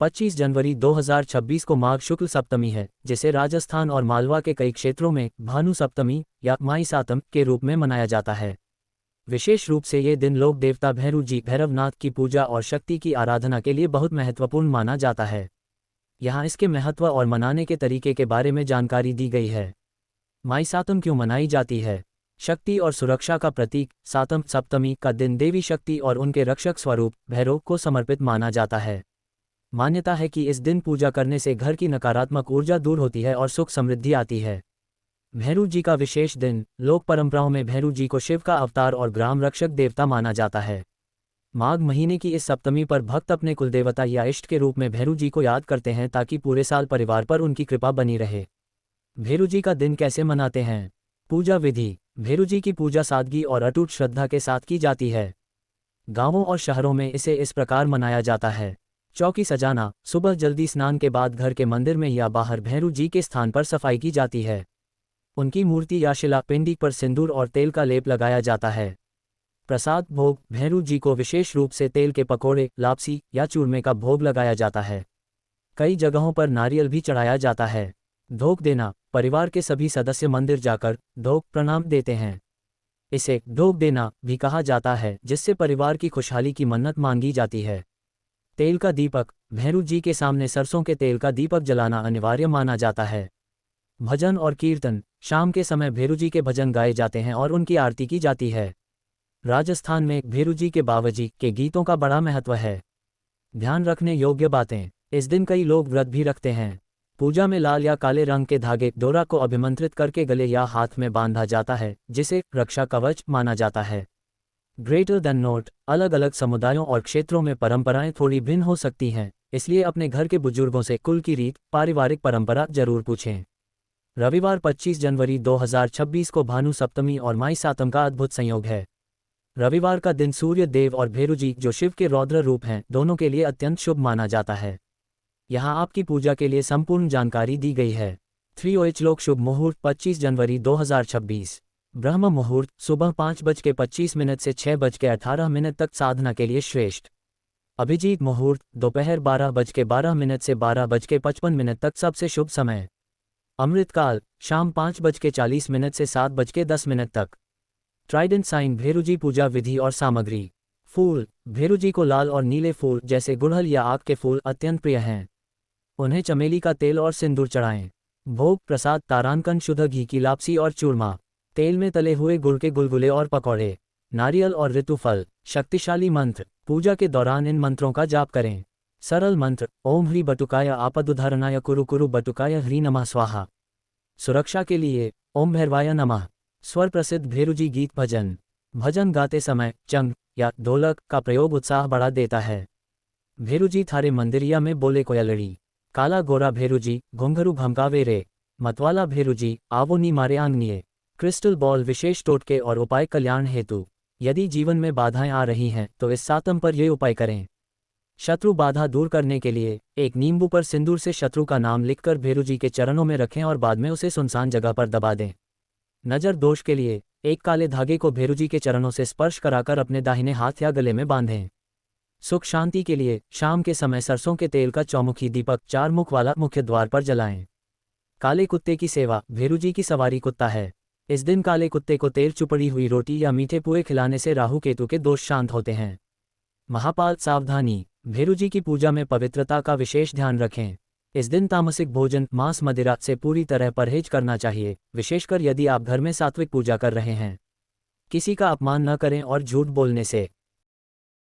25 जनवरी 2026 को माघ शुक्ल सप्तमी है, जिसे राजस्थान और मालवा के कई क्षेत्रों में भानु सप्तमी या माई सातम के रूप में मनाया जाता है। विशेष रूप से ये दिन लोक देवता भैरू जी भैरवनाथ की पूजा और शक्ति की आराधना के लिए बहुत महत्वपूर्ण माना जाता है। यहाँ इसके महत्व और मनाने के तरीके के बारे में जानकारी दी गई है। माई सातम क्यों मनाई जाती है? शक्ति और सुरक्षा का प्रतीक सातम सप्तमी का दिन देवी शक्ति और उनके रक्षक स्वरूप भैरव को समर्पित माना जाता है। मान्यता है कि इस दिन पूजा करने से घर की नकारात्मक ऊर्जा दूर होती है और सुख समृद्धि आती है। भैरू जी का विशेष दिन लोक परंपराओं में भैरू जी को शिव का अवतार और ग्राम रक्षक देवता माना जाता है। माघ महीने की इस सप्तमी पर भक्त अपने कुलदेवता या इष्ट के रूप में भैरू जी को याद करते हैं ताकि पूरे साल परिवार पर उनकी कृपा बनी रहे। भैरू जी का दिन कैसे मनाते हैं? पूजा विधि। भैरू जी की पूजा सादगी और अटूट श्रद्धा के साथ की जाती है। गांवों और शहरों में इसे इस प्रकार मनाया जाता है। चौकी सजाना। सुबह जल्दी स्नान के बाद घर के मंदिर में या बाहर भैरू जी के स्थान पर सफाई की जाती है। उनकी मूर्ति या शिला पिंडी पर सिंदूर और तेल का लेप लगाया जाता है। प्रसाद भोग। भैरू जी को विशेष रूप से तेल के पकोड़े, लापसी या चूरमे का भोग लगाया जाता है। कई जगहों पर नारियल भी चढ़ाया जाता है। धोक देना। परिवार के सभी सदस्य मंदिर जाकर धोक प्रणाम देते हैं। इसे धोक देना भी कहा जाता है, जिससे परिवार की खुशहाली की मन्नत मांगी जाती है। तेल का दीपक। भैरू जी के सामने सरसों के तेल का दीपक जलाना अनिवार्य माना जाता है। भजन और कीर्तन। शाम के समय भैरू जी के भजन गाए जाते हैं और उनकी आरती की जाती है। राजस्थान में भैरू जी के बावजी के गीतों का बड़ा महत्व है। ध्यान रखने योग्य बातें। इस दिन कई लोग व्रत भी रखते हैं। पूजा में लाल या काले रंग के धागे डोरा को अभिमंत्रित करके गले या हाथ में बांधा जाता है, जिसे रक्षा कवच माना जाता है। Greater than note. अलग अलग समुदायों और क्षेत्रों में परंपराएं थोड़ी भिन्न हो सकती हैं, इसलिए अपने घर के बुजुर्गों से कुल की रीत, पारिवारिक परंपरा जरूर पूछें। रविवार 25 जनवरी 2026 को भानु सप्तमी और माई सातम का अद्भुत संयोग है। रविवार का दिन सूर्य देव और भैरू जी, जो शिव के रौद्र रूप हैं, दोनों के लिए अत्यंत शुभ माना जाता है। यहाँ आपकी पूजा के लिए संपूर्ण जानकारी दी गई है। 3OH लोक शुभ मुहूर्त 25 जनवरी 2026। ब्रह्म मुहूर्त सुबह 5:25 से 6:18 तक साधना के लिए श्रेष्ठ। अभिजीत मुहूर्त दोपहर 12:12 से 12:55 तक सबसे शुभ समय। अमृतकाल शाम 5:40 से 7:10 तक। Trident sign. भैरू जी पूजा विधि और सामग्री। फूल। भैरू जी को लाल और नीले फूल जैसे गुड़हल या आक के फूल अत्यंत प्रिय हैं। उन्हें चमेली का तेल और सिंदूर चढ़ाएं। भोग प्रसाद तारांकन, शुद्ध घी की लापसी और चूरमा, तेल में तले हुए गुड़ के गुलगुले और पकौड़े, नारियल और ऋतुफल। शक्तिशाली मंत्र। पूजा के दौरान इन मंत्रों का जाप करें। सरल मंत्र। ओम ह्री बटुकाय आपदुधारणाय कुरु कुरु बटुकाय ह्री नमः स्वाहा। सुरक्षा के लिए ओम भैरवाय नमः। स्वर प्रसिद्ध भैरू जी गीत भजन। भजन गाते समय चंग या ढोलक का प्रयोग उत्साह बढ़ा देता है। भैरू जी थारे मंदिरिया में बोले कोयलड़ी। काला गोरा भैरू जी घुंघरू भमकावे रे। मतवाला भैरू जी आवो नी मारे आंगनिए। Crystal ball. विशेष टोटके और उपाय कल्याण हेतु। यदि जीवन में बाधाएं आ रही हैं तो इस सातम पर ये उपाय करें। शत्रु बाधा दूर करने के लिए एक नींबू पर सिंदूर से शत्रु का नाम लिखकर भैरू जी के चरणों में रखें और बाद में उसे सुनसान जगह पर दबा दें। नजर दोष के लिए एक काले धागे को भैरू जी के चरणों से स्पर्श कराकर अपने दाहिने हाथ या गले में बांधें। सुख शांति के लिए शाम के समय सरसों के तेल का चौमुखी दीपक 4 मुख वाला मुख्य द्वार पर जलाएं। काले कुत्ते की सेवा। भैरू जी की सवारी कुत्ता है। इस दिन काले कुत्ते को तेल चुपड़ी हुई रोटी या मीठे पुए खिलाने से राहु केतु के दोष शांत होते हैं। महापाल सावधानी। भैरू जी की पूजा में पवित्रता का विशेष ध्यान रखें। इस दिन तामसिक भोजन, मांस, मदिरा से पूरी तरह परहेज करना चाहिए, विशेषकर यदि आप घर में सात्विक पूजा कर रहे हैं। किसी का अपमान न करें और झूठ बोलने से